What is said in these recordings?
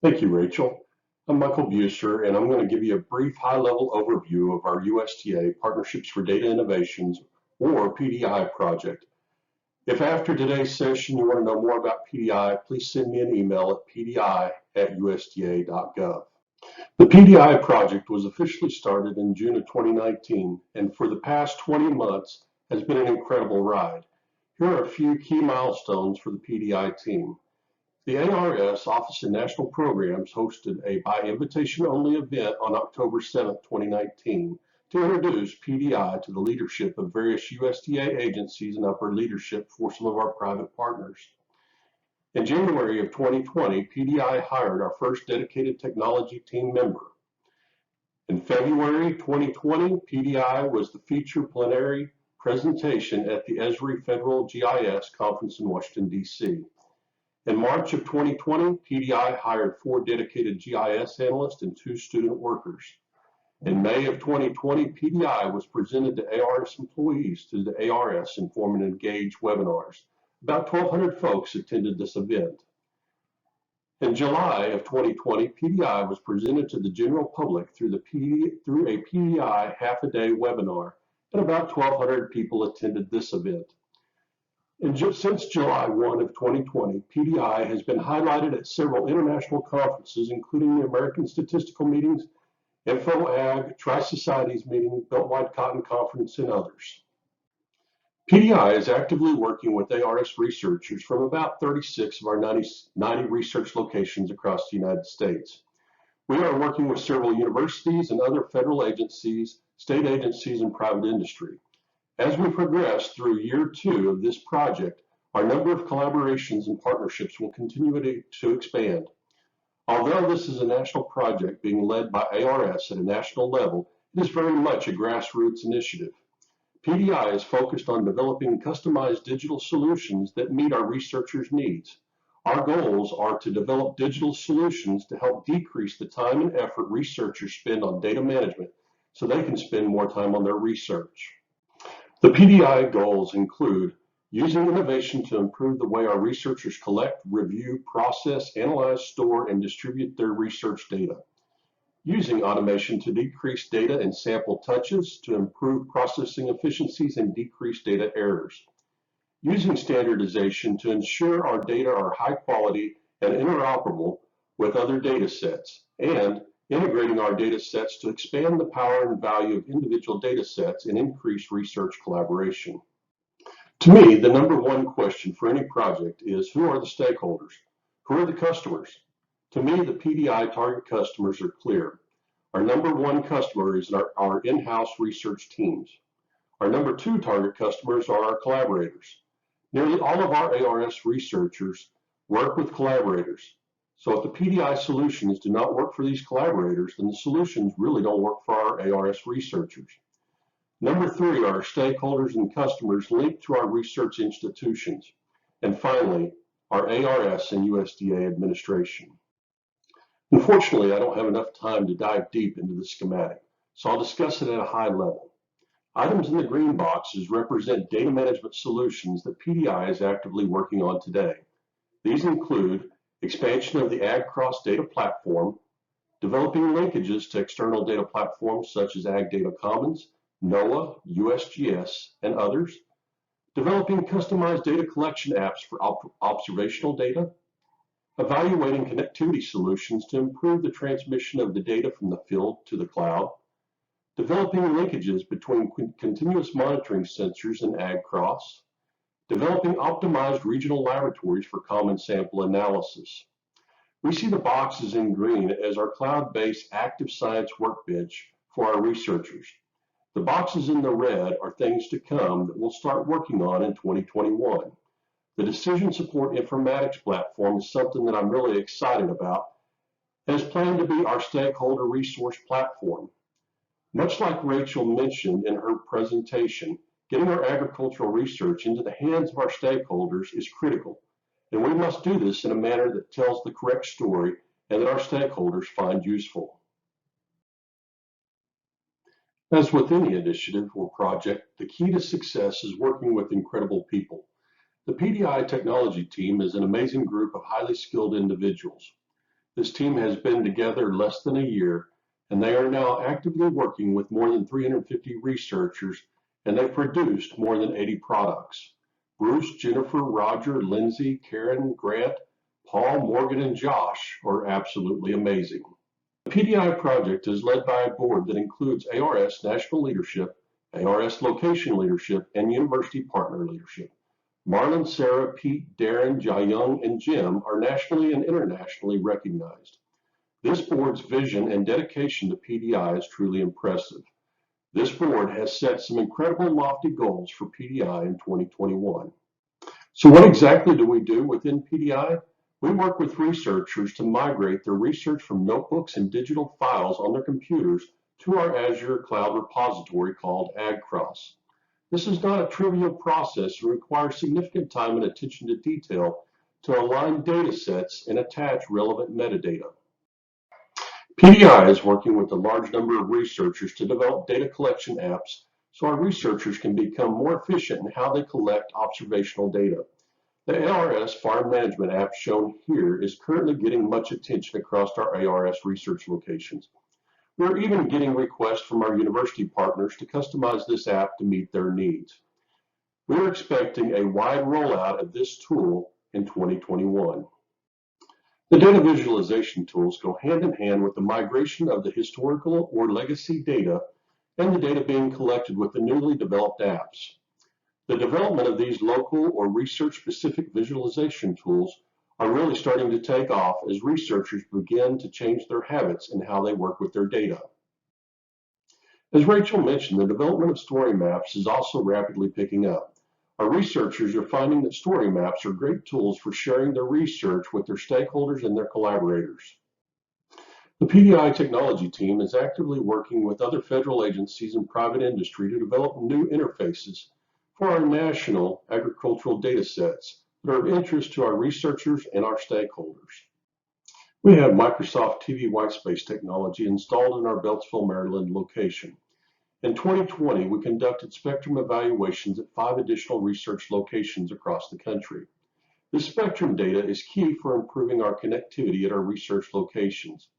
Thank you, Rachel. I'm Michael Buser, and I'm going to give you a brief high-level overview of our USDA Partnerships for Data Innovations, or PDI project. If after today's session you want to know more about PDI, please send me an email at pdi@usda.gov. The PDI project was officially started in June of 2019, and for the past 20 months has been an incredible ride. Here are a few key milestones for the PDI team. The ARS Office of National Programs hosted a by invitation only event on October 7, 2019 to introduce PDI to the leadership of various USDA agencies and upper leadership for some of our private partners. In January of 2020, PDI hired our first dedicated technology team member. In February 2020, PDI was the featured plenary presentation at the Esri Federal GIS Conference in Washington, D.C. In March of 2020, PDI hired 4 dedicated GIS analysts and 2 student workers. In May of 2020, PDI was presented to ARS employees through the ARS Inform and Engage webinars. About 1,200 folks attended this event. In July of 2020, PDI was presented to the general public through a PDI half-a-day webinar, and about 1,200 people attended this event. Since July 1 of 2020, PDI has been highlighted at several international conferences, including the American Statistical Meetings, InfoAg, Tri-Societies Meeting, Beltwide Cotton Conference, and others. PDI is actively working with ARS researchers from about 36 of our 90 research locations across the United States. We are working with several universities and other federal agencies, state agencies, and private industry. As we progress through year 2 of this project, our number of collaborations and partnerships will continue to expand. Although this is a national project being led by ARS at a national level, it is very much a grassroots initiative. PDI is focused on developing customized digital solutions that meet our researchers' needs. Our goals are to develop digital solutions to help decrease the time and effort researchers spend on data management so they can spend more time on their research. The PDI goals include using innovation to improve the way our researchers collect, review, process, analyze, store, and distribute their research data. Using automation to decrease data and sample touches to improve processing efficiencies and decrease data errors. Using standardization to ensure our data are high quality and interoperable with other data sets, and integrating our data sets to expand the power and value of individual data sets and increase research collaboration. To me, the number one question for any project is, who are the stakeholders? Who are the customers? To me, the PDI target customers are clear. Our number one customer is our in-house research teams. Our number 2 target customers are our collaborators. Nearly all of our ARS researchers work with collaborators. So if the PDI solutions do not work for these collaborators, then the solutions really don't work for our ARS researchers. Number 3 are our stakeholders and customers linked to our research institutions. And finally, our ARS and USDA administration. Unfortunately, I don't have enough time to dive deep into the schematic, so I'll discuss it at a high level. Items in the green boxes represent data management solutions that PDI is actively working on today. These include expansion of the AgCross data platform, developing linkages to external data platforms such as Ag Data Commons, NOAA, USGS, and others, developing customized data collection apps for observational data, evaluating connectivity solutions to improve the transmission of the data from the field to the cloud, developing linkages between continuous monitoring sensors and AgCross, developing optimized regional laboratories for common sample analysis. We see the boxes in green as our cloud-based active science workbench for our researchers. The boxes in the red are things to come that we'll start working on in 2021. The Decision Support Informatics platform is something that I'm really excited about and is planned to be our stakeholder resource platform. Much like Rachel mentioned in her presentation, getting our agricultural research into the hands of our stakeholders is critical, and we must do this in a manner that tells the correct story and that our stakeholders find useful. As with any initiative or project, the key to success is working with incredible people. The PDI technology team is an amazing group of highly skilled individuals. This team has been together less than a year, and they are now actively working with more than 350 researchers, and they've produced more than 80 products. Bruce, Jennifer, Roger, Lindsay, Karen, Grant, Paul, Morgan, and Josh are absolutely amazing. The PDI project is led by a board that includes ARS national leadership, ARS location leadership, and university partner leadership. Marlon, Sarah, Pete, Darren, Jayung, and Jim are nationally and internationally recognized. This board's vision and dedication to PDI is truly impressive. This board has set some incredible lofty goals for PDI in 2021. So what exactly do we do within PDI? We work with researchers to migrate their research from notebooks and digital files on their computers to our Azure cloud repository called AgCross. This is not a trivial process and requires significant time and attention to detail to align data sets and attach relevant metadata. PDI is working with a large number of researchers to develop data collection apps so our researchers can become more efficient in how they collect observational data. The ARS Farm Management app shown here is currently getting much attention across our ARS research locations. We're even getting requests from our university partners to customize this app to meet their needs. We're expecting a wide rollout of this tool in 2021. The data visualization tools go hand in hand with the migration of the historical or legacy data and the data being collected with the newly developed apps. The development of these local or research-specific visualization tools are really starting to take off as researchers begin to change their habits in how they work with their data. As Rachel mentioned, the development of story maps is also rapidly picking up. Our researchers are finding that story maps are great tools for sharing their research with their stakeholders and their collaborators. The PDI technology team is actively working with other federal agencies and private industry to develop new interfaces for our national agricultural data sets that are of interest to our researchers and our stakeholders. We have Microsoft TV Whitespace technology installed in our Beltsville, Maryland location. In 2020, we conducted spectrum evaluations at 5 additional research locations across the country. This spectrum data is key for improving our connectivity at our research locations.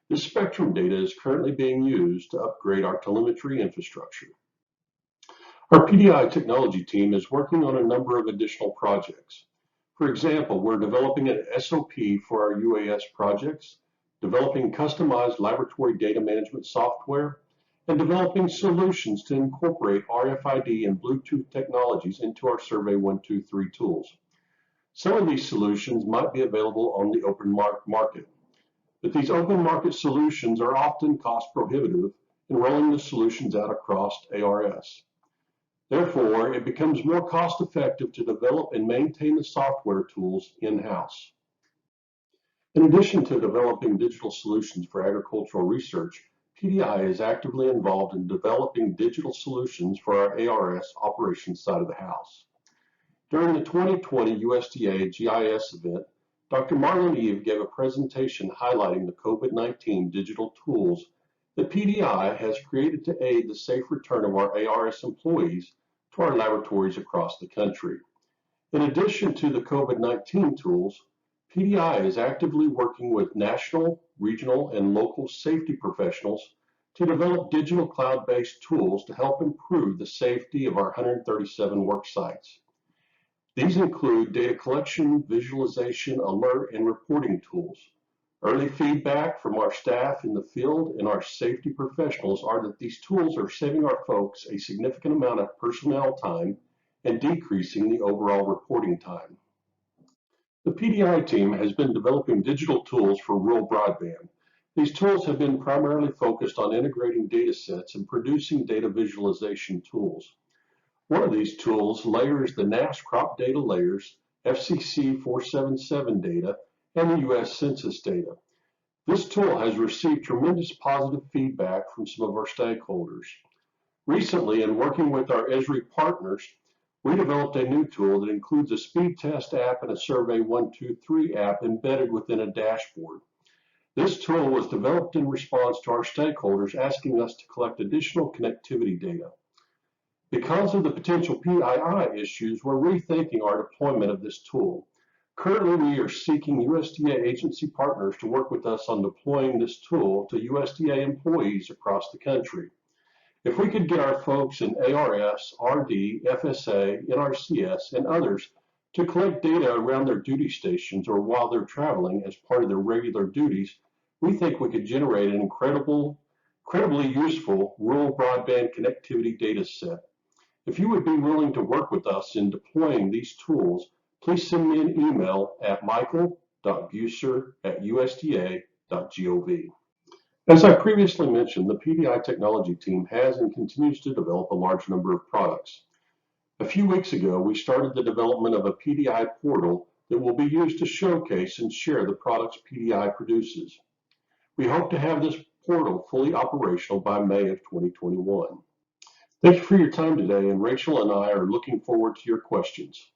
This spectrum data is currently being used to upgrade our telemetry infrastructure. Our PDI technology team is working on a number of additional projects. For example, we're developing an SOP for our UAS projects, developing customized laboratory data management software, and developing solutions to incorporate RFID and Bluetooth technologies into our Survey 123 tools. Some of these solutions might be available on the open market, but these open market solutions are often cost prohibitive in rolling the solutions out across ARS. Therefore, it becomes more cost-effective to develop and maintain the software tools in-house. In addition to developing digital solutions for agricultural research, PDI is actively involved in developing digital solutions for our ARS operations side of the house. During the 2020 USDA GIS event, Dr. Marlon Eve gave a presentation highlighting the COVID-19 digital tools that PDI has created to aid the safe return of our ARS employees to our laboratories across the country. In addition to the COVID-19 tools, PDI is actively working with national, regional, and local safety professionals to develop digital cloud-based tools to help improve the safety of our 137 work sites. These include data collection, visualization, alert, and reporting tools. Early feedback from our staff in the field and our safety professionals are that these tools are saving our folks a significant amount of personnel time and decreasing the overall reporting time. The PDI team has been developing digital tools for rural broadband. These tools have been primarily focused on integrating data sets and producing data visualization tools. One of these tools layers the NASS crop data layers, FCC 477 data, and the U.S. Census data. This tool has received tremendous positive feedback from some of our stakeholders. Recently, in working with our Esri partners, we developed a new tool that includes a speed test app and a Survey 123 app embedded within a dashboard. This tool was developed in response to our stakeholders asking us to collect additional connectivity data. Because of the potential PII issues, we're rethinking our deployment of this tool. Currently, we are seeking USDA agency partners to work with us on deploying this tool to USDA employees across the country. If we could get our folks in ARS, RD, FSA, NRCS, and others to collect data around their duty stations or while they're traveling as part of their regular duties, we think we could generate an incredibly useful rural broadband connectivity data set. If you would be willing to work with us in deploying these tools, please send me an email at michael.buser@usda.gov. As I previously mentioned, the PDI technology team has and continues to develop a large number of products. A few weeks ago, we started the development of a PDI portal that will be used to showcase and share the products PDI produces. We hope to have this portal fully operational by May of 2021. Thank you for your time today, and Rachel and I are looking forward to your questions.